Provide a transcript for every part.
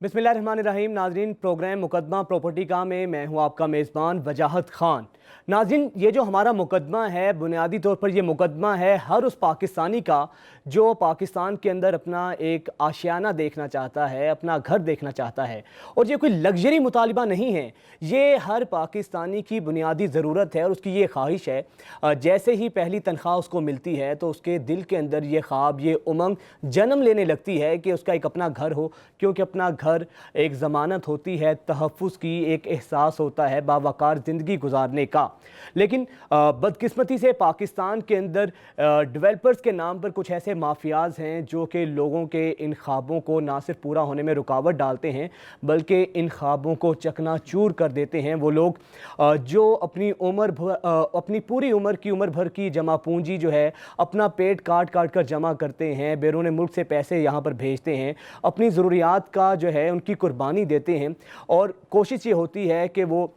बिस्मिल्लाहिर्रहमानिर्रहीम। नाजरीन, प्रोग्राम मुकदमा प्रॉपर्टी का में मैं हूं आपका मेज़बान वजाहत ख़ान। नाजरीन, ये जो हमारा मुकदमा है, बुनियादी तौर पर ये मुकदमा है हर उस पाकिस्तानी का जो पाकिस्तान के अंदर अपना एक आशियाना देखना चाहता है, अपना घर देखना चाहता है। और ये कोई लग्जरी मुतालिबा नहीं है, ये हर पाकिस्तानी की बुनियादी ज़रूरत है और उसकी ये ख्वाहिश है। जैसे ही पहली तनख्वाह उसको मिलती है तो उसके दिल के अंदर ये ख्वाब, ये उमंग जन्म लेने लगती है कि उसका एक अपना घर हो, क्योंकि अपना घर एक ज़मानत होती है तहफ़्फ़ुज़ की, एक एहसास होता है बावकार ज़िंदगी गुजारने का। लेकिन बदकिस्मती से पाकिस्तान के अंदर डेवलपर्स के नाम पर कुछ ऐसे माफियाज़ हैं जो कि लोगों के इन ख्वाबों को ना सिर्फ पूरा होने में रुकावट डालते हैं बल्कि इन ख्वाबों को चकनाचूर कर देते हैं। वो लोग जो अपनी पूरी उम्र की उम्र भर की जमा पूंजी जो है, अपना पेट काट काट कर जमा करते हैं, बैरून मुल्क से पैसे यहाँ पर भेजते हैं, अपनी ज़रूरियात का जो है उनकी कुर्बानी देते हैं और कोशिश ये होती है कि वो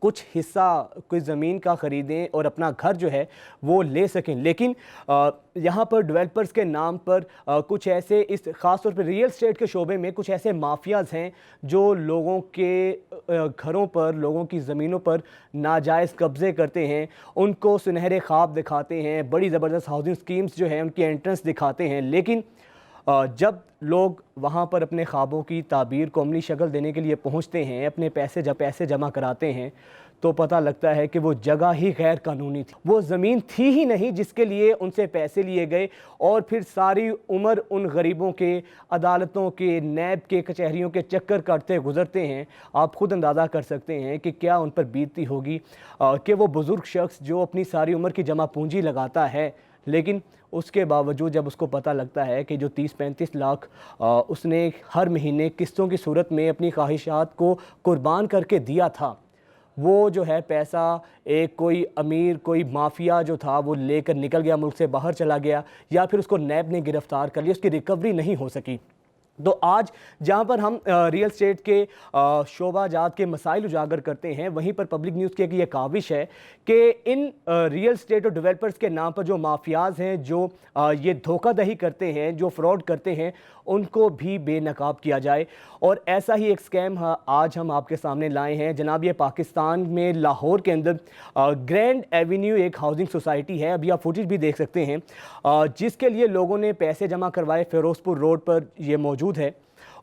कुछ हिस्सा कोई ज़मीन का ख़रीदें और अपना घर जो है वो ले सकें। लेकिन यहाँ पर डेवलपर्स के नाम पर कुछ ऐसे इस ख़ास तौर पर रियल एस्टेट के शोबे में कुछ ऐसे माफियाज़ हैं जो लोगों के घरों पर, लोगों की ज़मीनों पर नाजायज़ कब्ज़े करते हैं, उनको सुनहरे ख्वाब दिखाते हैं, बड़ी ज़बरदस्त हाउसिंग स्कीम्स जो हैं उनकी एंट्रेंस दिखाते हैं। लेकिन जब लोग वहाँ पर अपने ख्वाबों की ताबीर को अमली शक्ल देने के लिए पहुँचते हैं, अपने पैसे जमा कराते हैं, तो पता लगता है कि वो जगह ही गैर कानूनी थी, वो ज़मीन थी ही नहीं जिसके लिए उनसे पैसे लिए गए। और फिर सारी उम्र उन गरीबों के अदालतों के, नैब के, कचहरियों के चक्कर काटते गुजरते हैं। आप ख़ुद अंदाज़ा कर सकते हैं कि क्या उन पर बीतती होगी कि वो बुज़ुर्ग शख्स जो अपनी सारी उम्र की जमा पूंजी लगाता है, लेकिन उसके बावजूद जब उसको पता लगता है कि जो 30-35 लाख उसने हर महीने किस्तों की सूरत में अपनी ख्वाहिशात को कुर्बान करके दिया था, वो जो है पैसा एक कोई अमीर, कोई माफिया जो था वो लेकर निकल गया, मुल्क से बाहर चला गया, या फिर उसको नैब ने गिरफ़्तार कर लिया, उसकी रिकवरी नहीं हो सकी। तो आज जहाँ पर हम रियल एस्टेट के शोबाजात के मसाइल उजागर करते हैं, वहीं पर पब्लिक न्यूज़ की एक ये काविश है कि इन रियल एस्टेट और डेवलपर्स के नाम पर जो माफियाज़ हैं, जो ये धोखाधड़ी करते हैं, जो फ्रॉड करते हैं, उनको भी बेनकाब किया जाए। और ऐसा ही एक स्कैम आज हम आपके सामने लाए हैं जनाब। ये पाकिस्तान में लाहौर के अंदर ग्रैंड एवेन्यू एक हाउसिंग सोसाइटी है, अभी आप फुटेज भी देख सकते हैं, जिसके लिए लोगों ने पैसे जमा करवाए। फिरोजपुर रोड पर ये मौजूद है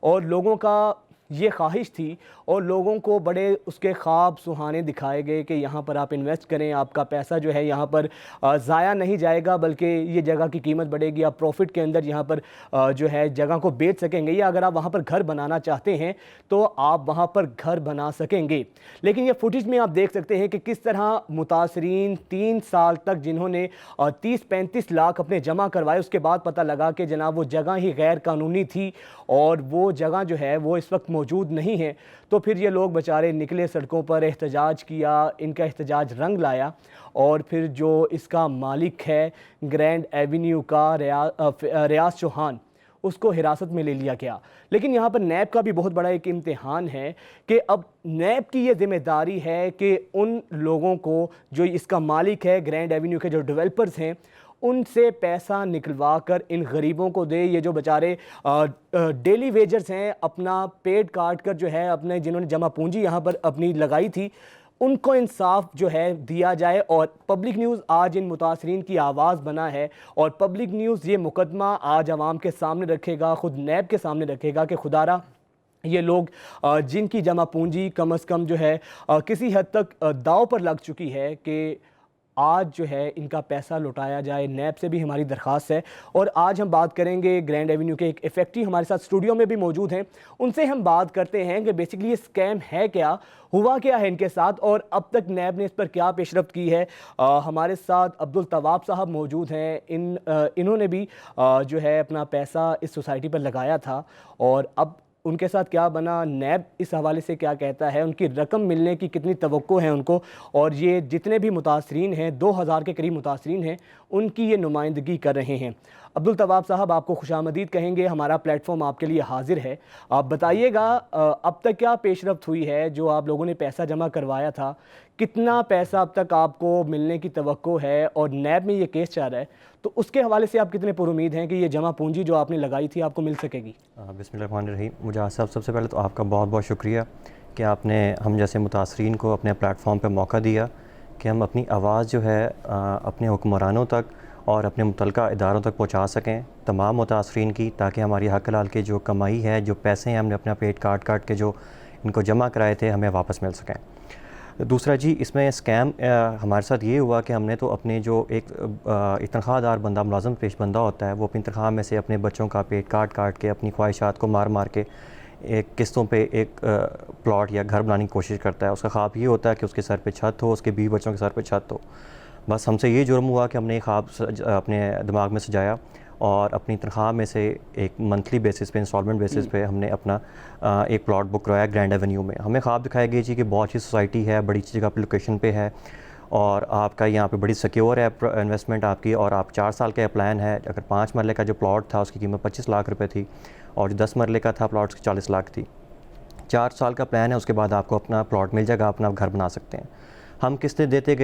और लोगों का ये ख्वाहिश थी और लोगों को बड़े उसके ख्वाब सुहाने दिखाए गए कि यहाँ पर आप इन्वेस्ट करें, आपका पैसा जो है यहाँ पर ज़ाया नहीं जाएगा बल्कि ये जगह की कीमत बढ़ेगी, आप प्रॉफिट के अंदर यहाँ पर जो है जगह को बेच सकेंगे, या अगर आप वहाँ पर घर बनाना चाहते हैं तो आप वहाँ पर घर बना सकेंगे। लेकिन ये फुटेज में आप देख सकते हैं कि किस तरह मुतासरीन 3 साल तक जिन्होंने 30-35 लाख अपने जमा करवाए, उसके बाद पता लगा कि जनाब वो जगह ही गैर कानूनी थी और वो जगह जो है वो इस वक्त मौजूद नहीं है। तो फिर ये लोग बेचारे निकले सड़कों पर, एहतजाज किया, इनका एहतजाज रंग लाया और फिर जो इसका मालिक है ग्रैंड एवेन्यू का रियाज चौहान, उसको हिरासत में ले लिया गया। लेकिन यहाँ पर नैब का भी बहुत बड़ा एक इम्तिहान है कि अब नैब की ये जिम्मेदारी है कि उन लोगों को, जो इसका मालिक है ग्रैंड एवेन्यू के जो डेवलपर्स हैं, उनसे पैसा निकलवा कर इन गरीबों को दे। ये जो बेचारे डेली वेजर्स हैं, अपना पेट काट कर जो है अपने, जिन्होंने जमा पूंजी यहाँ पर अपनी लगाई थी, उनको इंसाफ जो है दिया जाए। और पब्लिक न्यूज़ आज इन मुतासरीन की आवाज़ बना है और पब्लिक न्यूज़ ये मुकदमा आज आवाम के सामने रखेगा, ख़ुद नैब के सामने रखेगा कि खुदारा ये लोग जिनकी जमा पूंजी कम अज़ कम जो है किसी हद तक दाव पर लग चुकी है, कि आज जो है इनका पैसा लौटाया जाए। नैब से भी हमारी दरख्वास्त है। और आज हम बात करेंगे ग्रैंड एवेन्यू के एक इफेक्टिव हमारे साथ स्टूडियो में भी मौजूद हैं, उनसे हम बात करते हैं कि बेसिकली ये स्कैम है क्या, हुआ क्या है इनके साथ और अब तक नैब ने इस पर क्या पेशरफ्त की है। हमारे साथ अब्दुल तवाब साहब मौजूद हैं। इन्होंने भी जो है अपना पैसा इस सोसाइटी पर लगाया था और अब उनके साथ क्या बना, नैब इस हवाले से क्या कहता है, उनकी रकम मिलने की कितनी तवक्को है उनको, और ये जितने भी मुतासरीन हैं, 2000 के करीब मुतासरीन हैं, उनकी ये नुमाइंदगी कर रहे हैं। अब्दुल तवाब साहब, आपको खुशामदीद कहेंगे, हमारा प्लेटफॉर्म आपके लिए हाजिर है। आप बताइएगा अब तक क्या पेशरफ्त हुई है, जो आप लोगों ने पैसा जमा करवाया था, कितना पैसा अब तक आपको मिलने की तवक्को है, और नैब में ये केस चल रहा है तो उसके हवाले से आप कितने पुरुमीद हैं कि ये जमा पूंजी जो आपने लगाई थी आपको मिल सकेगी? बिस्मिल्लाहिर्रहमानिर्रहीम। मुजाहिद साहब, सबसे पहले तो आपका बहुत बहुत शुक्रिया कि आपने हम जैसे मुतासरीन को अपने प्लेटफॉर्म पर मौका दिया कि हम अपनी आवाज़ जो है अपने हुक्मरानों तक और अपने मुतल्लिका इदारों तक पहुँचा सकें तमाम मुतासरीन की, ताकि हमारी हक़ हलाल की जो कमाई है, जो पैसे हैं हमने अपना पेट काट काट के जो इनको जमा कराए थे, हमें वापस मिल सकें। दूसरा जी, इसमें स्कैम हमारे साथ ये हुआ कि हमने तो अपने जो एक तनख्वाहदार बंदा, मुलाज़म पेश बंदा होता है, वो अपनी तनख्वाह में से अपने बच्चों का पेट काट काट के अपनी ख्वाहिशात को मार मार के एक किस्तों पे एक प्लॉट या घर बनाने की कोशिश करता है। उसका ख्वाब ये होता है कि उसके सर पे छत हो, उसके बीवी बच्चों के सर पे छत हो। बस हमसे ये जुर्म हुआ कि हमने एक ख्वाब अपने दिमाग में सजाया और अपनी तनख्वाह में से एक मंथली बेसिस पे, इंस्टॉलमेंट बेसिस पे हमने अपना एक प्लॉट बुक करवाया ग्रैंड एवेन्यू में। हमें ख्वाब दिखाया गया जी कि बहुत अच्छी सोसाइटी है, बड़ी अच्छी जगह पे लोकेशन पे है और आपका यहाँ पे बड़ी सिक्योर है इन्वेस्टमेंट आपकी, और आप 4 साल का प्लान है। अगर 5 मरले का जो प्लॉट था उसकी कीमत 25 लाख रुपए थी और जो 10 मरले का था प्लॉट की 40 लाख थी। 4 साल का प्लान है, उसके बाद आपको अपना प्लॉट मिल जाएगा, अपना घर बना सकते हैं। हम किस्तें देते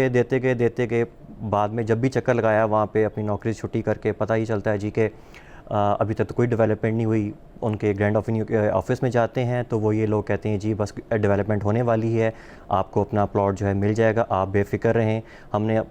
गए, बाद में जब भी चक्कर लगाया वहाँ पे अपनी नौकरी से छुट्टी करके, पता ही चलता है जी कि अभी तक तो कोई डेवलपमेंट नहीं हुई। उनके ग्रैंड ऑफिस में जाते हैं तो वो ये लोग कहते हैं जी बस डेवलपमेंट होने वाली है, आपको अपना प्लॉट जो है मिल जाएगा, आप बेफ़िक्र रहें। हमने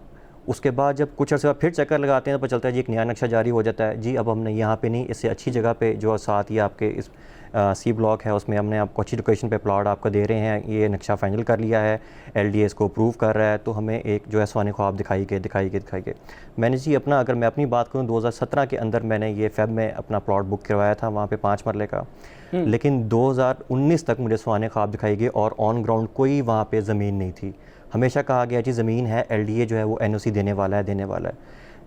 उसके बाद जब कुछ अर्से बाद फिर चक्कर लगाते हैं तो पता चलता है जी एक नया नक्शा जारी हो जाता है। जी अब हमने यहाँ पे नहीं, इससे अच्छी जगह पे जो साथ ही आपके इस सी ब्लॉक है उसमें हमने आपको अच्छी लोकेशन पे प्लॉट आपको दे रहे हैं, ये नक्शा फाइनल कर लिया है, LDA इसको अप्रूव कर रहा है। तो हमें एक जो है स्वाने ख्वाब दिखाई गए। मैंने जी अपना, अगर मैं अपनी बात करूँ, 2017 के अंदर मैंने ये फ़ेब में अपना प्लॉट बुक करवाया था वहाँ पे 5 मरले का, लेकिन 2019 तक मुझे स्वाने ख्वाब दिखाई गए और ऑन ग्राउंड कोई वहाँ पर ज़मीन नहीं थी। हमेशा कहा गया जी ज़मीन है, LDA जो है वो NOC देने वाला है।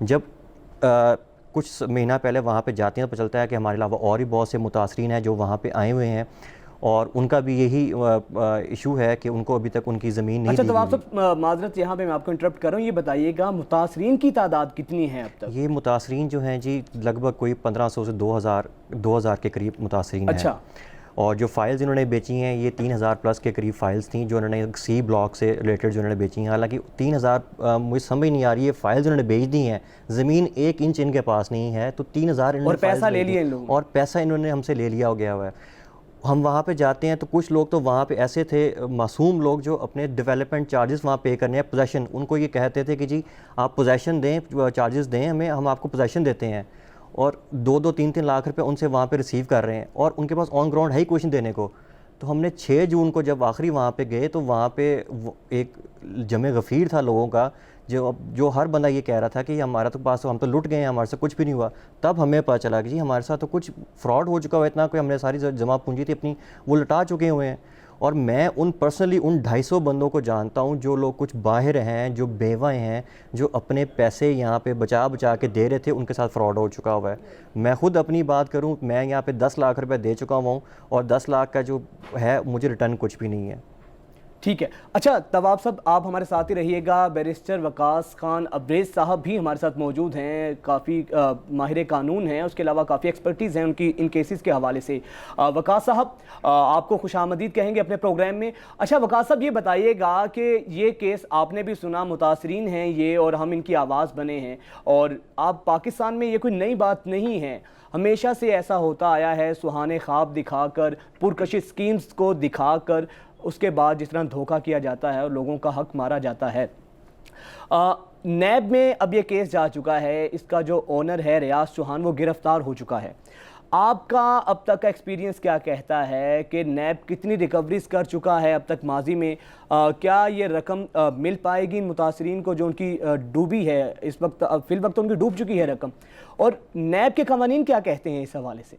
जब कुछ महीना पहले वहाँ पे जाते हैं तो पता चलता है कि हमारे अलावा और भी बहुत से मुतासरीन हैं जो वहाँ पे आए हुए हैं और उनका भी यही इशू है कि उनको अभी तक उनकी ज़मीन नहीं दी गई। अच्छा, तो आप सब माजरत यहाँ पे मैं आपको इंटरप्ट कर रहा हूँ, ये बताइएगा मुतासरीन की तादाद कितनी है अब तक? ये मुतासरीन जो हैं जी लगभग कोई 1500 से 2000 के करीब मुतासरीन हैं। अच्छा। और जो फ़ाइल्स इन्होंने बेची हैं ये 3000 प्लस के करीब फ़ाइल्स थी जो उन्होंने सी ब्लॉक से रिलेटेड जो उन्होंने बेची हैं। हालांकि 3000 मुझे समझ नहीं आ रही है, फ़ाइल्स उन्होंने बेच दी हैं, ज़मीन 1 इंच इनके पास नहीं है, तो 3000 और पैसा ले लिया इन लोगों, और पैसा इन्होंने हमसे ले लिया हो गया हुआ है। हम वहाँ पे जाते हैं तो कुछ लोग तो वहाँ पे ऐसे थे मासूम लोग जो अपने डेवलपमेंट चार्जेस वहाँ पे करने हैं, पोजेसन, उनको ये कहते थे कि जी आप पोजेसन दें, चार्जेस दें हमें, हम आपको पोजेसन देते हैं, और 2-2, 3-3 लाख रुपए उनसे वहाँ पे रिसीव कर रहे हैं और उनके पास ऑन ग्राउंड है ही क्वेश्चन देने को। तो हमने 6 जून को जब आखिरी वहाँ पे गए तो वहाँ पे एक जमे गफ़ीर था लोगों का, जो हर बंदा ये कह रहा था कि हमारा तो पास, हम तो लुट गए हैं, हमारे से कुछ भी नहीं हुआ। तब हमें पता चला कि जी हमारे साथ तो कुछ फ्रॉड हो चुका हुआ, इतना कोई हमने सारी जमा पूंजी थी अपनी वो लुटा चुके हुए हैं। और मैं पर्सनली उन 250 बंदों को जानता हूं जो लोग कुछ बाहर हैं, जो बेवाएँ हैं, जो अपने पैसे यहाँ पे बचा के दे रहे थे, उनके साथ फ्रॉड हो चुका हुआ है। मैं ख़ुद अपनी बात करूं, मैं यहाँ पे 10 लाख रुपए दे चुका हुआ हूँ और 10 लाख का जो है मुझे रिटर्न कुछ भी नहीं है। ठीक है। अच्छा तवाब साहब, आप हमारे साथ ही रहिएगा। बैरिस्टर वकास खान अब्रेज़ साहब भी हमारे साथ मौजूद हैं, काफ़ी माहिर कानून हैं, उसके अलावा काफ़ी एक्सपर्टीज़ हैं उनकी इन केसेस के हवाले से। वकास साहब, आपको खुशामदीद कहेंगे अपने प्रोग्राम में। अच्छा वकास साहब, ये बताइएगा कि ये केस आपने भी सुना, मुतासरीन हैं ये और हम इनकी आवाज़ बने हैं, और आप पाकिस्तान में ये कोई नई बात नहीं है, हमेशा से ऐसा होता आया है, सुहाने ख्वाब दिखाकर, पुरकशिश स्कीम्स को दिखाकर उसके बाद जिस तरह धोखा किया जाता है और लोगों का हक मारा जाता है। नैब में अब ये केस जा चुका है, इसका जो ओनर है रियाज चौहान वो गिरफ्तार हो चुका है। आपका अब तक का एक्सपीरियंस क्या कहता है कि नैब कितनी रिकवरीज कर चुका है अब तक माजी में? क्या ये रकम मिल पाएगी इन मुतासरीन को जो उनकी डूबी है इस वक्त? फिल वक्त उनकी डूब चुकी है रकम, और नैब के कवानीन क्या कहते हैं इस हवाले से?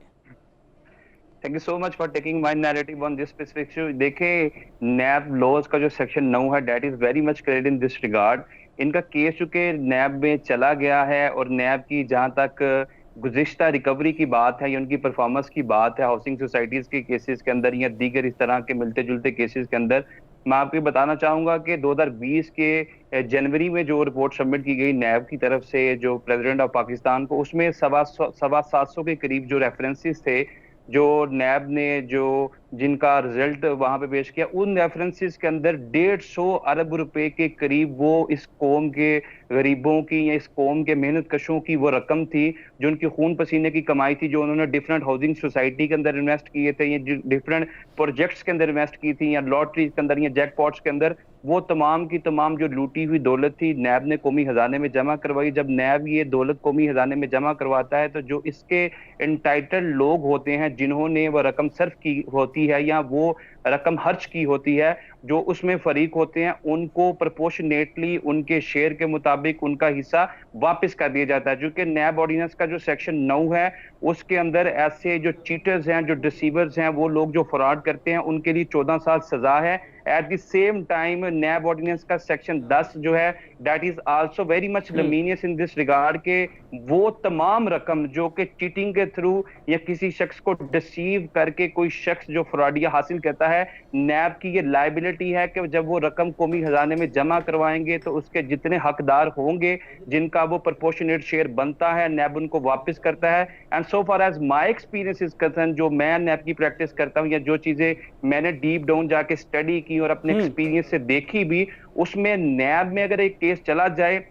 Thank you so much for taking my narrative on this specific issue. देखिए, नैब लॉज का जो सेक्शन 9 है that is very much clear in this regard. इनका केस चूंकि नैब में चला गया है और नैब की जहां तक गुज़िश्ता रिकवरी की बात है या उनकी परफॉर्मेंस की बात है हाउसिंग सोसाइटीज के केसेस के अंदर या दीगर इस तरह के मिलते जुलते केसेस के अंदर, मैं आपको बताना चाहूंगा कि 2020 के जनवरी में जो रिपोर्ट सबमिट की गई नैब की तरफ से जो प्रेसिडेंट ऑफ पाकिस्तान को, उसमें 750 के करीब जो रेफरेंसेस थे जो नैब ने जो जिनका रिजल्ट वहां पे पेश किया, उन रेफरेंसेस के अंदर 150 अरब रुपए के करीब वो इस कौम के गरीबों की या इस कौम के मेहनत कशों की वो रकम थी जो उनकी खून पसीने की कमाई थी, जो उन्होंने डिफरेंट हाउसिंग सोसाइटी के अंदर इन्वेस्ट किए थे या डिफरेंट प्रोजेक्ट्स के अंदर इन्वेस्ट की थी या लॉटरी के अंदर या जैकपॉट्स के अंदर, वो तमाम की तमाम जो लूटी हुई दौलत थी नैब ने कौमी खजाने में जमा करवाई। जब नैब ये दौलत कौमी खजाने में जमा करवाता है तो जो इसके एंटाइटल्ड लोग होते हैं जिन्होंने वो रकम सर्व की होती है या वो रकम खर्च की होती है, जो उसमें फरीक होते हैं, उनको प्रोपोर्शनेटली उनके शेयर के मुताबिक उनका हिस्सा वापस कर दिया जाता है। क्योंकि नैब ऑर्डिनेंस का जो सेक्शन 9 है उसके अंदर ऐसे जो चीटर्स हैं, जो डिसीवर्स हैं, वो लोग जो फ्रॉड करते हैं, उनके लिए 14 साल सजा है। At the same time NAB ordinance का सेक्शन 10 जो है that is also very much luminous in this regard के वो तमाम रकम जो कि चीटिंग के थ्रू या किसी शख्स को डिसीव करके कोई शख्स जो फ्रॉडिया हासिल करता है, नैब की ये लायबिलिटी है कि जब वो रकम कौमी खजाने में जमा करवाएंगे तो उसके जितने हकदार होंगे जिनका वो प्रोपोर्शनेट शेयर बनता है, नैब उनको वापस करता है। And so far as my experience is concern, जो मैं नैब की प्रैक्टिस करता हूं या जो चीजें मैंने डीप डाउन जाके स्टडी की और अपने एक्सपीरियंस से देखी भी, उसमें नैब में अगर एक केस चला जाए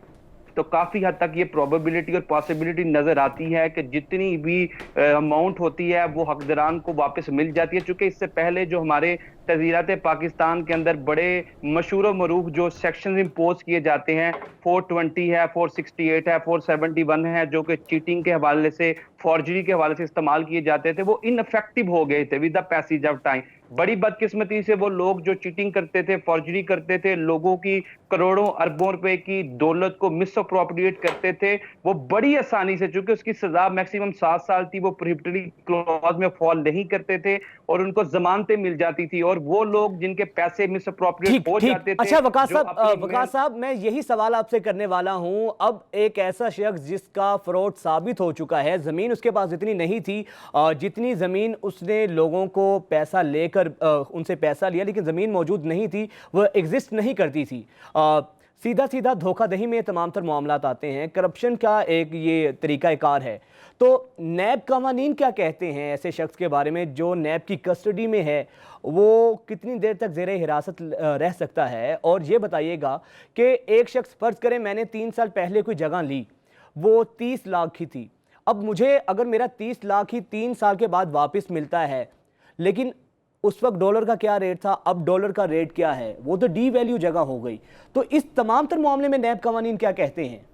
तो काफी हद तक ये प्रोबेबिलिटी और पॉसिबिलिटी नजर आती है कि जितनी भी अमाउंट होती है वो हकदारान को वापस मिल जाती है। चूंकि इससे पहले जो हमारे तजीरात पाकिस्तान के अंदर बड़े मशहूर मरूफ जो सेक्शन इम्पोज किए जाते हैं, 420 है, 468 है, 471 है, जो कि चीटिंग के हवाले से, फॉर्जरी के हवाले से इस्तेमाल किए जाते थे, वो इनफेक्टिव हो गए थे with the passage of time. बड़ी बदकिस्मती से वो लोग जो चीटिंग करते थे, फॉर्जरी करते थे, लोगों की करोड़ों अरबों रुपए की दौलत को मिसअप्रोप्रिएट करते थे, वो बड़ी आसानी से, चूंकि उसकी सजा मैक्सिमम 7 साल थी, वो प्रोहिबिटरी क्लॉज में फॉल नहीं करते थे और उनको जमानतें मिल जाती थी। और वो लोग जिनके पैसे मिसअप्रोप्रिएट हो जाते थे। अच्छा वकास साहब, मैं यही सवाल आपसे करने वाला हूं। अब एक ऐसा शख्स जिसका फ्रॉड साबित हो चुका है, जमीन उसके पास इतनी नहीं थी जितनी जमीन उसने लोगों को पैसा लेकर उनसे पैसा लिया, लेकिन जमीन मौजूद नहीं थी, वह एग्जिस्ट नहीं करती थी। सीधा सीधा धोखाधड़ी में तमाम तर मामलात आते हैं, करप्शन का एक ये तरीकाकार है। तो नैब कवानीन क्या कहते हैं ऐसे शख्स के बारे में जो नैब की कस्टडी में है, वो कितनी देर तक ज़ेरे हिरासत रह सकता है? और ये बताइएगा कि एक शख्स, फ़र्ज़ करें मैंने 3 साल पहले कोई जगह ली, वो 30 लाख की थी, अब मुझे अगर मेरा 30 लाख ही 3 साल के बाद वापस मिलता है, लेकिन उस वक्त डॉलर का क्या रेट था, अब डॉलर का रेट क्या है, वो तो डी वैल्यू जगह हो गई। तो इस तमाम तर मामले में नैब कवानीन क्या कहते हैं?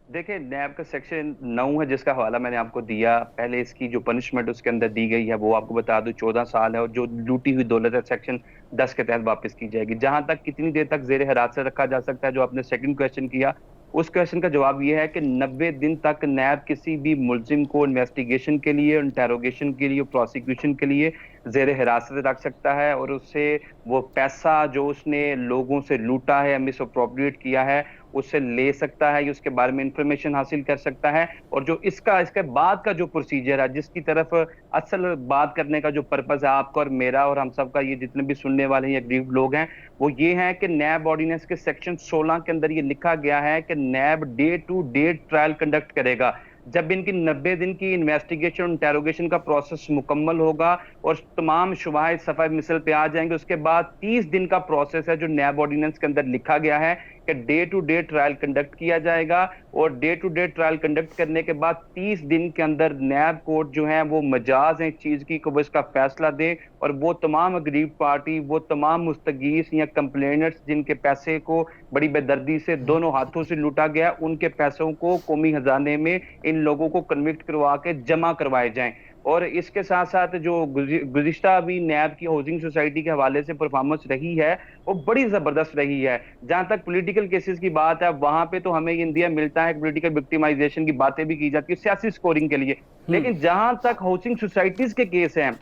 देखिए, नैब का सेक्शन 9 है जिसका हवाला मैंने आपको दिया। पहले इसकी जो पनिशमेंट उसके अंदर दी गई है वो आपको बता दूं 14 साल है, और जो लूटी हुई दौलत है सेक्शन 10 के तहत वापस की जाएगी। जहां तक कितनी देर तक जेर हिरासत रखा जा सकता है, जो आपने सेकंड क्वेश्चन किया, उस क्वेश्चन का जवाब ये है कि 90 दिन तक नैब किसी भी मुलजिम को इन्वेस्टिगेशन के लिए, इंटेरोगेशन के लिए, प्रोसिक्यूशन के लिए जेर हिरासत रख सकता है और उससे वो पैसा जो उसने लोगों से लूटा है, मिसअप्रोप्रिएट किया है, उससे ले सकता है, उसके बारे में इंफॉर्मेशन हासिल कर सकता है। और जो इसके बाद का जो प्रोसीजर है, जिसकी तरफ असल बात करने का जो पर्पस है आपका और मेरा और हम सब का, ये जितने भी सुनने वाले हैं गरीब लोग हैं, वो ये है कि नैब ऑर्डिनेंस के सेक्शन 16 के अंदर ये लिखा गया है कि NAB day to day trial conduct करेगा। जब इनकी 90 दिन की इन्वेस्टिगेशन इंटेरोगेशन का प्रोसेस मुकम्मल होगा और तमाम शुबाहत सफाई मिसल पे आ जाएंगे, उसके बाद 30 दिन का प्रोसेस है जो नैब ऑर्डिनेंस के अंदर लिखा गया है कि day to day trial conduct किया जाएगा। और day to day trial conduct करने के बाद 30 दिन के अंदर नैब कोर्ट जो है वो मजाज है इस चीज की कि वो इसका फैसला दे और वो तमाम अग्रीव पार्टी, वो तमाम मुस्तगीस या कंप्लेनर्स जिनके पैसे को बड़ी बेदर्दी से दोनों हाथों से लूटा गया, उनके पैसों को कौमी खजाने में इन लोगों को कन्विक्ट करवा के जमा करवाए जाएं। और इसके साथ साथ जो गुज़िश्ता भी नैब की हाउसिंग सोसाइटी के हवाले से परफॉर्मेंस रही है वो बड़ी जबरदस्त रही है। जहां तक पॉलिटिकल केसेस की बात है, वहां पे तो हमें इंडिया मिलता है, पॉलिटिकल विक्टिमाइजेशन की बातें भी की जाती है सियासी स्कोरिंग के लिए, लेकिन जहां तक हाउसिंग सोसाइटीज के केस हैं,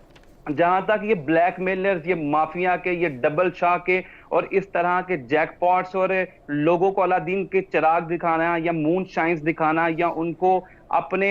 जहां तक ये ब्लैकमेलर्स, ये माफिया के, ये डबल शाह के और इस तरह के जैकपॉट्स और लोगों को अलादीन के चिराग दिखाना या मून शाइन्स दिखाना या उनको अपने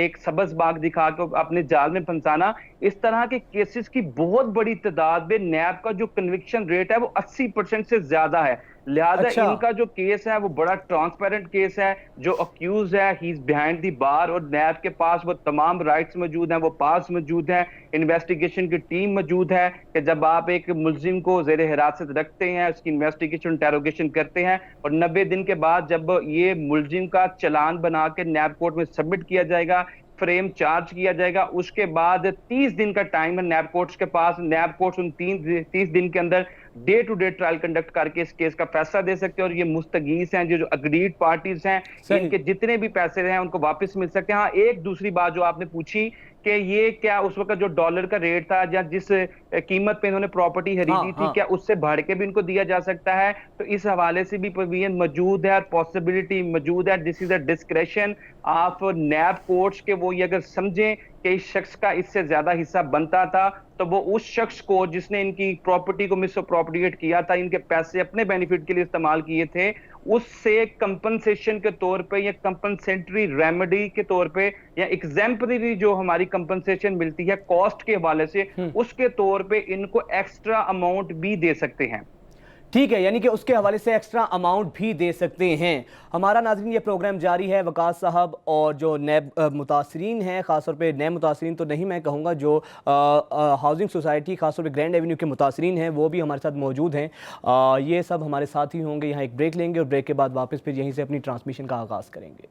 एक सब्ज बाग दिखा के अपने जाल में फंसाना, इस तरह के केसेस की बहुत बड़ी तादाद में नैब का जो कन्विक्शन रेट है वो 80% से ज्यादा है। लिहाजा अच्छा। इनका जो केस है वो बड़ा ट्रांसपेरेंट केस है। जो अक्यूज है ही इज बिहाइंड दी बार, और नैब के पास वो तमाम राइट्स मौजूद हैं, वो पास मौजूद है, इन्वेस्टिगेशन की टीम मौजूद है कि जब आप एक मुलजिम को जेर हिरासत रखते हैं, उसकी इन्वेस्टिगेशन इंटेरोगेशन करते हैं और 90 दिन के बाद जब ये मुलजिम का चालान बना के नैब कोर्ट में सबमिट किया जाएगा, फ्रेम चार्ज किया जाएगा, उसके बाद 30 दिन का टाइम है नैब कोर्ट्स के पास। नैब कोर्ट्स उन 30 दिन के अंदर day to day trial conduct करके इस केस का फैसला दे सकते हैं, और ये मुस्तगीस हैं, जो अग्रीड पार्टीज हैं, इनके जितने भी पैसे हैं उनको वापस मिल सकते हैं। हाँ, एक दूसरी बात जो आपने पूछी कि ये क्या उस वक्त जो डॉलर का रेट था या जिस कीमत पे इन्होंने प्रॉपर्टी खरीदी थी, क्या उससे बढ़ के भी इनको दिया जा सकता है, तो इस हवाले से भी प्रोविजन मौजूद है और पॉसिबिलिटी मौजूद है। This is a discretion of NAB courts के वो ये अगर समझें कि इस शख्स का इससे ज्यादा हिस्सा बनता था, तो वो उस शख्स को जिसने इनकी प्रॉपर्टी को मिसअप्रोप्रिएट किया था, इनके पैसे अपने बेनिफिट के लिए इस्तेमाल किए थे, उससे कंपनसेशन के तौर पे या कंपनसेटरी रेमेडी के तौर पे या एग्जाम्पलरी जो हमारी कंपनसेशन मिलती है कॉस्ट के हवाले से, उसके तौर पे इनको एक्स्ट्रा अमाउंट भी दे सकते हैं। ठीक है, यानी कि उसके हवाले से एक्स्ट्रा अमाउंट भी दे सकते हैं। हमारा नाज़रीन ये प्रोग्राम जारी है। वकास साहब और जो नैब मुतासरीन हैं, ख़ासतौर पे नैब मुतासरीन तो नहीं मैं कहूँगा, जो हाउसिंग सोसाइटी ख़ासतौर पे ग्रैंड एवेन्यू के मुतासरीन हैं वो भी हमारे साथ मौजूद हैं। ये सब हमारे साथ ही होंगे। यहाँ एक ब्रेक लेंगे और ब्रेक के बाद वापस फिर यहीं से अपनी ट्रांसमिशन का आगाज़ करेंगे।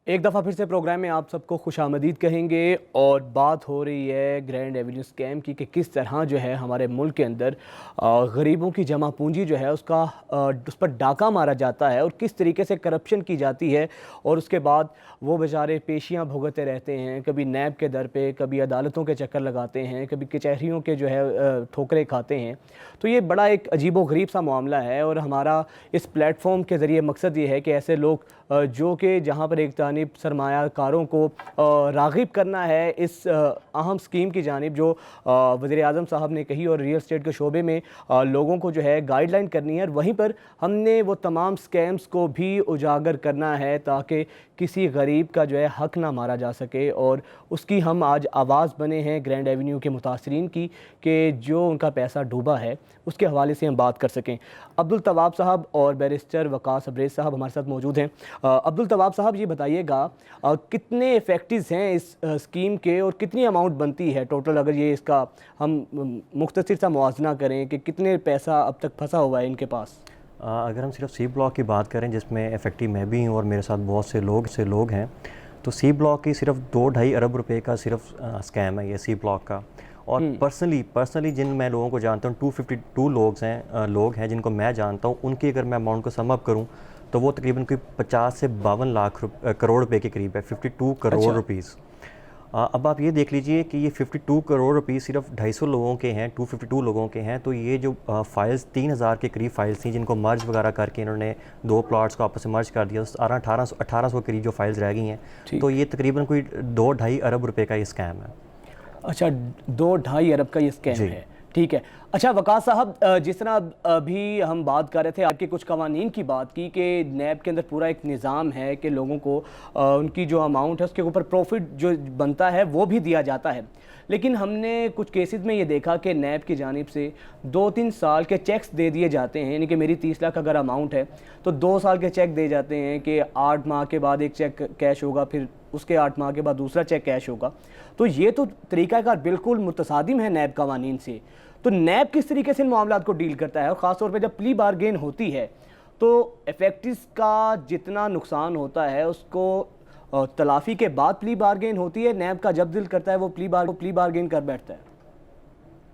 एक दफ़ा फिर से प्रोग्राम में आप सबको खुशामदीद कहेंगे और बात हो रही है ग्रैंड एवेन्यू स्कैम की कि किस तरह जो है हमारे मुल्क के अंदर गरीबों की जमा पूंजी जो है उसका उस पर डाका मारा जाता है और किस तरीके से करप्शन की जाती है, और उसके बाद वो बेचारे पेशियां भुगतते रहते हैं, कभी नैब के दर पे, कभी अदालतों के चक्कर लगाते हैं, कभी कचहरियों के जो है ठोकरें खाते हैं। तो ये बड़ा एक अजीबो गरीब सा मामला है, और हमारा इस प्लेटफॉर्म के ज़रिए मकसद ये है कि ऐसे लोग जो कि जहाँ पर एक जानिब सरमायाकारों को राग़िब करना है इस अहम स्कीम की जानिब जो वज़ीर-ए-आज़म साहब ने कही, और रियल एस्टेट के शोबे में लोगों को जो है गाइडलाइन करनी है, और वहीं पर हमने वो तमाम स्कैम्स को भी उजागर करना है ताकि किसी गरीब का जो है हक ना मारा जा सके, और उसकी हम आज आवाज़ बने हैं ग्रैंड एवेन्यू के मुतासरीन की कि जो उनका पैसा डूबा है उसके हवाले से हम बात कर सकें। अब्दुल तवाब साहब और बैरिस्टर वकास अब्रेज़ साहब हमारे साथ मौजूद हैं। अब्दुल तवाब साहब, ये बताइएगा कितने इफ़ेक्टिव्स हैं इस स्कीम के और कितनी अमाउंट बनती है टोटल, अगर ये इसका हम मुख्तसर सा मुआवजना करें कि कितने पैसा अब तक फंसा हुआ है इनके पास? अगर हम सिर्फ सी ब्लॉक की बात करें जिसमें इफ़ेक्टिव मैं भी हूँ और मेरे साथ बहुत से लोग हैं, तो सी ब्लॉक की सिर्फ 2-2.5 अरब रुपए का सिर्फ स्कैम है ये सी ब्लॉक का। और पर्सनली जिन मैं लोगों को जानता हूँ 252 लोग हैं जिनको मैं जानता हूँ, उनकी अगर मैं अमाउंट को सम अप करूँ तो वो तकरीबन कोई 50 से 52 करोड़ रुपए के करीब है, 52 करोड़ रुपीज़। अब आप ये देख लीजिए कि ये 52 करोड़ रुपीज़ सिर्फ 250 लोगों के हैं, 252 लोगों के हैं। तो ये जो फाइल्स 3000 के करीब फाइल्स थी जिनको मर्ज वगैरह करके इन्होंने 2 प्लॉट्स को आपस में मर्ज कर दिया, 1800 के करीब जो फाइल्स रह गई हैं, तो ये तकरीबन कोई 2-2.5 अरब रुपए का ये स्कैम है। अच्छा, 2-2.5 अरब का ये स्कैम है, ठीक है। अच्छा वकास साहब, जिस तरह अभी हम बात कर रहे थे, आपके कुछ कवानीन की बात की कि नैब के अंदर पूरा एक निज़ाम है कि लोगों को उनकी जो अमाउंट है उसके ऊपर प्रॉफिट जो बनता है वो भी दिया जाता है, लेकिन हमने कुछ केसेस में ये देखा कि नैब की जानिब से 2-3 साल के चेक्स दे दिए जाते हैं, यानी कि मेरी 30 लाख अगर अमाउंट है तो 2 साल के चेक दे जाते हैं कि 8 माह के बाद एक चेक कैश होगा, फिर उसके 8 माह के बाद दूसरा चेक कैश होगा। तो ये तो तरीक़ाकार बिल्कुल मुतसादिम है नैब कवानीन से। तो नैब किस तरीके से इन मामलात को डील करता है, और ख़ासतौर पे जब प्ली बारगेन होती है तो इफेक्टिव्स का जितना नुकसान होता है उसको तलाफ़ी के बाद प्ली बारगेन होती है, नैब का जब दिल करता है वो प्ली बारगेन कर बैठता है?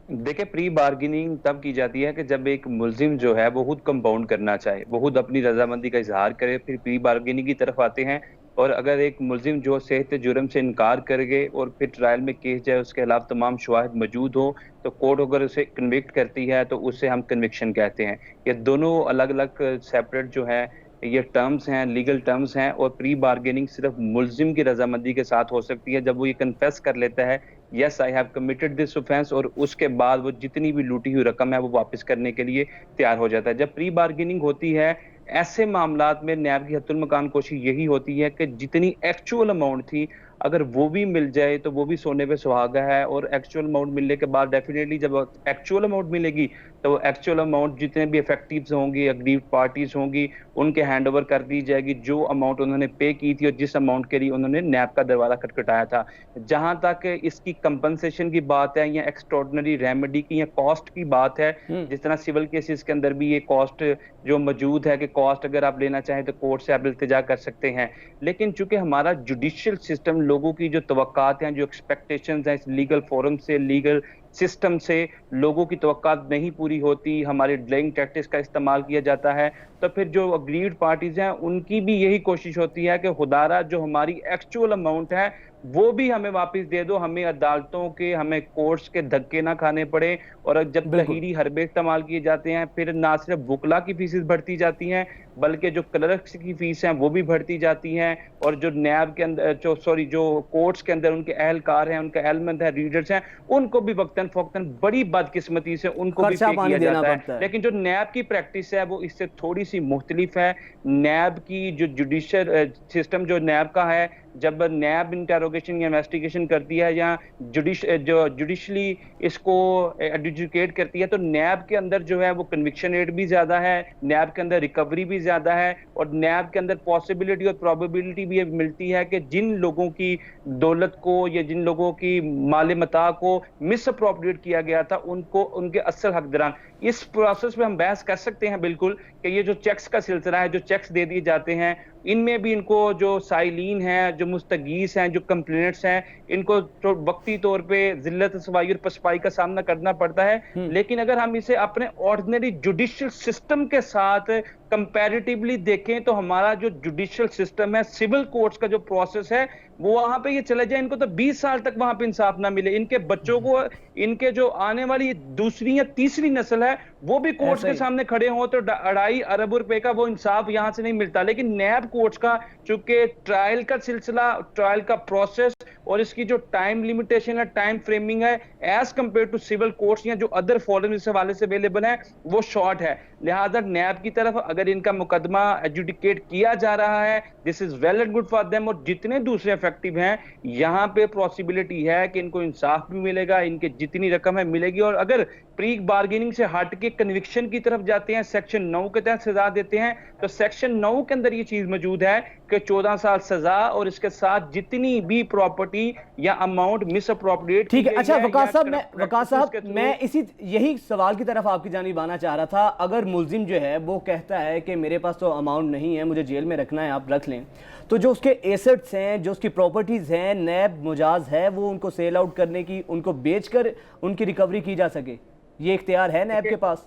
देखिए, प्री बार्गेनिंग तब की जाती है कि जब एक मुल्जिम जो है वो खुद कंपाउंड करना चाहे, वो खुद अपनी रजामंदी का इजहार करे, फिर प्री बार्गेनिंग की तरफ आते हैं। और अगर एक मुल्जिम जो सेहत जुर्म से इनकार कर गए और फिर ट्रायल में केस जाए, उसके खिलाफ तमाम शवाहिद मौजूद हो, तो कोर्ट अगर उसे कन्विक्ट करती है तो उससे हम कन्विक्शन कहते हैं। ये दोनों अलग अलग सेपरेट जो है ये टर्म्स हैं, लीगल टर्म्स हैं। और प्री बार्गेनिंग सिर्फ मुल्जिम की रजामंदी के साथ हो सकती है जब वो ये कन्फेस कर लेता है yes I have committed this offence, और उसके बाद वो जितनी भी लूटी हुई रकम है वो वापस करने के लिए तैयार हो जाता है। जब प्री बार्गेनिंग होती है ऐसे मामलात में नैब की हत्तुल मकान कोशिश यही होती है कि जितनी एक्चुअल अमाउंट थी अगर वो भी मिल जाए तो वो भी सोने पे सुहागा है। और एक्चुअल अमाउंट मिलने के बाद डेफिनेटली जब एक्चुअल अमाउंट मिलेगी तो एक्चुअल अमाउंट जितने भी इफेक्टिव्स होंगी, अग्रीव्ड पार्टीज होंगी, उनके हैंड ओवर कर दी जाएगी जो अमाउंट उन्होंने पे की थी और जिस अमाउंट के लिए उन्होंने नैब का दरवाजा खटखटाया था। जहां तक इसकी कंपनसेशन की बात है या एक्स्ट्रॉर्डिनरी रेमेडी की या कॉस्ट की बात है, जिस तरह सिविल केसेस के अंदर भी ये कॉस्ट जो मौजूद है कि कॉस्ट अगर आप लेना चाहें तो कोर्ट से आप इल्तिजा कर सकते हैं। लेकिन चूंकि हमारा जुडिशियल सिस्टम लोगों की जो तवक्कात हैं, जो एक्सपेक्टेशंस हैं इस लीगल फोरम से, लीगल सिस्टम से, लोगों की तवक्कात नहीं पूरी होती, हमारे डिलेइंग टैक्टिक्स का इस्तेमाल किया जाता है, तो फिर जो अग्रीड पार्टीज हैं उनकी भी यही कोशिश होती है कि खुदारा जो हमारी एक्चुअल अमाउंट है वो भी हमें वापस दे दो, हमें अदालतों के, हमें कोर्ट्स के धक्के ना खाने पड़े। और जब तहीरी हरबे इस्तेमाल किए जाते हैं फिर ना सिर्फ वुकला की फीसेस बढ़ती जाती हैं बल्कि जो क्लर्क्स की फीस हैं वो भी बढ़ती जाती हैं। और जो नैब के अंदर जो कोर्ट्स के अंदर उनके अहलकार हैं, उनके अहलमंद हैं, रीडर्स हैं, उनको भी वक्तन फौक्तन बड़ी बदकिस्मती से उनको भी पे किया जाता है। लेकिन जो नैब की प्रैक्टिस है वो इससे थोड़ी सी मुख्तलिफ है। नैब की जो जुडिशियल सिस्टम जो नैब का है, जब नैब इंटेरोगेशन या इन्वेस्टिगेशन करती है या जुडिशली इसको एडजुकेट करती है तो नैब के अंदर जो है वो कन्विक्शन रेट भी ज्यादा है, नैब के अंदर रिकवरी भी ज्यादा है और नैब के अंदर पॉसिबिलिटी और प्रोबेबिलिटी भी मिलती है कि जिन लोगों की दौलत को या जिन लोगों की माल मता को मिस अप्रोप्रिएट किया गया था उनको उनके असल हकदारान। इस प्रोसेस में हम बहस कर सकते हैं बिल्कुल कि ये जो चेक्स का सिलसिला है, जो चेक्स दे दिए जाते हैं, इनमें भी इनको जो साइलीन हैं, जो मुस्तगीस हैं, जो कंप्लेंट्स हैं, इनको तो वक्ती तौर पे जिल्लत सवाई और पसपाई का सामना करना पड़ता है। लेकिन अगर हम इसे अपने ऑर्डिनरी जुडिशियल सिस्टम के साथ कंपैरेटिवली देखें तो हमारा जो जुडिशियल सिस्टम है, सिविल कोर्ट्स का जो प्रोसेस है वो वहां पे ये चले जाए, इनको तो 20 साल तक वहां पे इंसाफ ना मिले, इनके बच्चों को, इनके जो आने वाली दूसरी या तीसरी नस्ल है वो भी कोर्ट्स के सामने खड़े हों तो 2.5 अरब रुपए का वो इंसाफ यहां से नहीं मिलता। लेकिन नैब कोर्ट्स का चूंकि ट्रायल का सिलसिला, ट्रायल का प्रोसेस और इसकी जो टाइम लिमिटेशन है, टाइम फ्रेमिंग है, as compare to civil courts या जो अदर फॉरम इस हवाले से अवेलेबल है वो शॉर्ट है। लिहाजा नैब की तरफ अगर इनका मुकदमा एजुडिकेट किया जा रहा है, this is well and good for them. और जितने दूसरे इफेक्टिव हैं यहाँ पे पॉसिबिलिटी है कि इनको इंसाफ भी मिलेगा, इनके जितनी रकम है मिलेगी। और अगर प्री बार्गेनिंग से हट के कन्विक्शन की तरफ जाते हैं, सेक्शन 9 के तहत सजा देते हैं, तो सेक्शन 9 के अंदर ये चीज मौजूद है कि 14 साल सजा और इसके साथ जितनी भी प्रॉपर्टी या अमाउंट मिस अप्रोप्रिएट। ठीक है, अच्छा वकास साहब मैं यही सवाल की तरफ आपकी जानिब आना चाह रहा था। अगर मुल्जिम जो है वो कहता है कि मेरे पास तो अमाउंट नहीं है, मुझे जेल में रखना है, आप रख लें, तो जो उसके एसेट्स हैं, जो उसकी प्रॉपर्टीज हैं, नैब मुजाज है वो उनको सेल आउट करने की, उनको बेचकर उनकी रिकवरी की जा सके, ये इख्तियार है नैब के पास?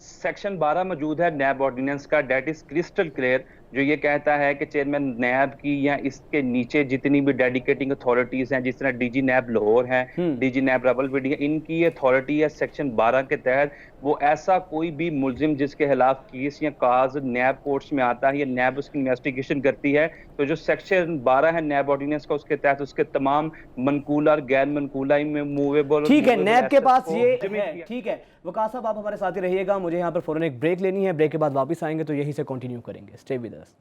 सेक्शन 12 मौजूद है नैब ऑर्डिनेंस का, डेट इज क्रिस्टल क्लियर, जो ये कहता है कि चेयरमैन नैब की या इसके नीचे जितनी भी डेडिकेटिंग अथॉरिटीज हैं, जिस तरह डीजी नैब लाहौर है, डीजी नैब रावलपिंडी है, इनकी अथॉरिटी है सेक्शन 12 के तहत। वो ऐसा कोई भी मुल्जिम जिसके खिलाफ केस या काज नैब कोर्ट्स में आता है या नैब उसकी इन्वेस्टिगेशन करती है, तो जो सेक्शन 12 है नैब ऑर्डिनेंस का उसके तहत उसके तमाम मनकूला और गैर मनकूला मूवेबल। ठीक है, नैब के पास ये है। ठीक है वकास साहब, आप हमारे साथ ही रहिएगा, मुझे यहाँ पर फौरन एक ब्रेक लेनी है, ब्रेक के बाद वापस आएंगे तो यहीं से कंटिन्यू करेंगे। Stay with us.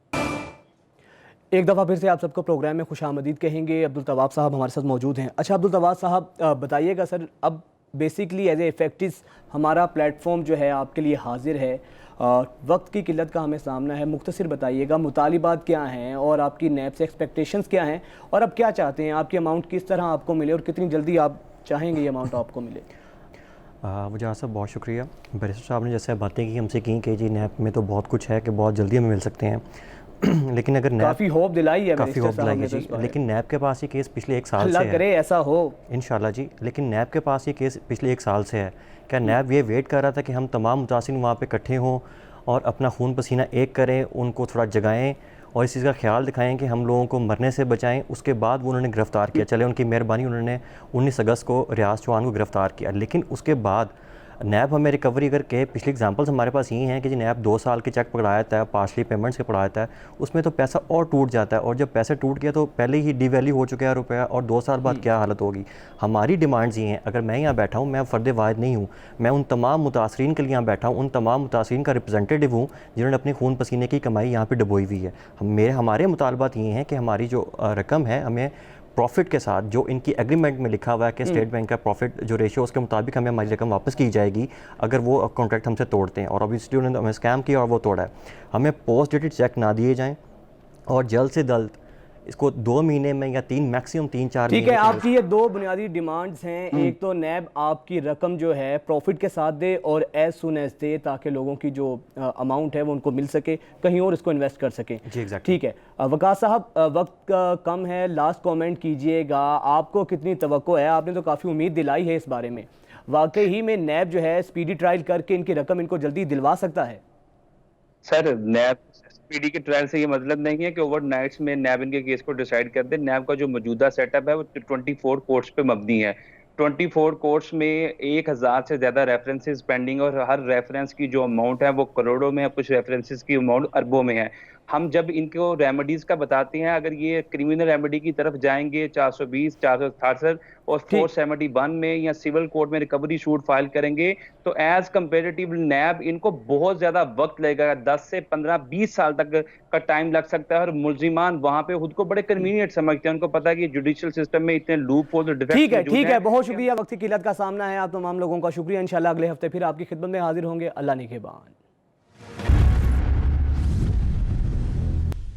एक दफ़ा फिर से आप सबको प्रोग्राम में खुशामदीद कहेंगे। अब्दुल तवाब साहब हमारे साथ मौजूद हैं। अच्छा अब्दुल तवाब साहब बताइएगा सर, अब बेसिकली एज ए इफेक्टिव हमारा प्लेटफॉर्म जो है आपके लिए हाजिर है, वक्त की किल्लत का हमें सामना है, मुख्तसर बताइएगा मुतालिबात क्या हैं और आपकी नैब से एक्सपेक्टेशंस क्या हैं और अब क्या चाहते हैं, आपकी अमाउंट किस तरह आपको मिले और कितनी जल्दी आप चाहेंगे ये अमाउंट आपको मिले? मुझे आप सब बहुत शुक्रिया। बैरिस्टर साहब ने जैसे बातें की हमसे की कि जी नैब में तो बहुत कुछ है कि बहुत जल्दी हमें मिल सकते हैं लेकिन अगर नैब काफ़ी होप दिलाई है, काफ़ी होप दिलाई है जी, लेकिन नैब के पास ये केस पिछले 1 साल से है। करे ऐसा हो इंशाल्लाह जी, लेकिन नैब के पास ये केस पिछले 1 साल से है। क्या नैब ये वेट कर रहा था कि हम तमाम मुतासिरीन वहाँ पे इकट्ठे हों और अपना खून पसीना एक करें, उनको थोड़ा जगाएं और इस चीज़ का ख्याल दिखाएं कि हम लोगों को मरने से बचाएं? उसके बाद वो उन्होंने गिरफ़्तार किया, चले उनकी मेहरबानी, उन्होंने 19 अगस्त को रियाज चौहान को गिरफ़्तार किया, लेकिन उसके बाद नैब हमें रिकवरी अगर कहे, पिछले एग्जांपल्स हमारे पास ये हैं कि जी नैब 2 साल के चेक पकड़ा देता है, पार्शली पेमेंट्स के पकड़ा देता है, उसमें तो पैसा और टूट जाता है, और जब पैसा टूट गया तो पहले ही डिवैल्यू हो चुका है रुपया, और 2 साल बाद क्या हालत होगी। हमारी डिमांड्स ये हैं, अगर मैं यहाँ बैठा हूँ, मैं फ़र्द वाहिद नहीं हूँ, मैं उन तमाम मुतासरीन के लिए यहाँ बैठा हूँ, उन तमाम मुतासरीन का रिप्रेजेंटेटिव हूँ जिन्होंने अपने खून पसीने की कमाई यहाँ पर डुबोई हुई है। हमारे मुतालबात ये हैं कि हमारी जो रकम है हमें प्रॉफिट के साथ, जो इनकी एग्रीमेंट में लिखा हुआ है कि स्टेट बैंक का प्रॉफिट जो रेशियो, उसके मुताबिक हमें हमारी रकम वापस की जाएगी अगर वो कॉन्ट्रैक्ट हमसे तोड़ते हैं। और ऑब्वियसली उन्होंने हमें स्कैम किया और वो तोड़ा है। हमें पोस्ट डेटेड चेक ना दिए जाएं, और जल्द से जल्द इसको 2 महीने में या 3 मैक्सिमम 3-4 ठीक है, महीने आपकी ये 2 बुनियादी डिमांड्स हैं। एक तो नैब आपकी रकम जो है प्रॉफिट के साथ दे और एज सुन एज दे, ताकि लोगों की जो अमाउंट है वो उनको मिल सके, कहीं और इसको इन्वेस्ट कर सकें। जी एग्जैक्टली। ठीक है, वकास साहब, वक्त कम है, लास्ट कमेंट कीजिएगा, आपको कितनी तवक्को है? आपने तो काफ़ी उम्मीद दिलाई है इस बारे में, वाकई ही में नैब जो है स्पीडी ट्रायल करके इनकी रकम इनको जल्दी दिलवा सकता है? सर, नैब स्पीडी के ट्रायल से ये मतलब नहीं है कि ओवरनाइट्स में नैब इनके केस को डिसाइड कर दे। नैब का जो मौजूदा सेटअप है वो 24 कोर्ट्स पे मबनी है। 24 कोर्ट्स में 1000 से ज्यादा रेफरेंसेस पेंडिंग, और हर रेफरेंस की जो अमाउंट है वो करोड़ों में है, कुछ रेफरेंसेस की अमाउंट अरबों में है। हम जब इनको रेमेडीज का बताते हैं, अगर ये क्रिमिनल रेमेडी की तरफ जाएंगे 420, 467 और 471 में, या सिविल कोर्ट में रिकवरी शूट फाइल करेंगे, तो एज कंपेरेटिव नैब इनको बहुत ज्यादा वक्त लगेगा। 10 से 15, 20 साल तक का टाइम लग सकता है। और मुलजिमान वहां पे खुद को बड़े कन्वीनियंट समझते हैं, उनको पता है कि जुडिशियल सिस्टम में इतने लूप होल, ठीक है, ठीक है, बहुत शुक्रिया। वक्त की किल्लत का सामना है, आप तमाम लोगों का शुक्रिया। इंशाल्लाह अगले हफ्ते फिर आपकी खिदमत में हाजिर होंगे। अल्लाह निगहबान।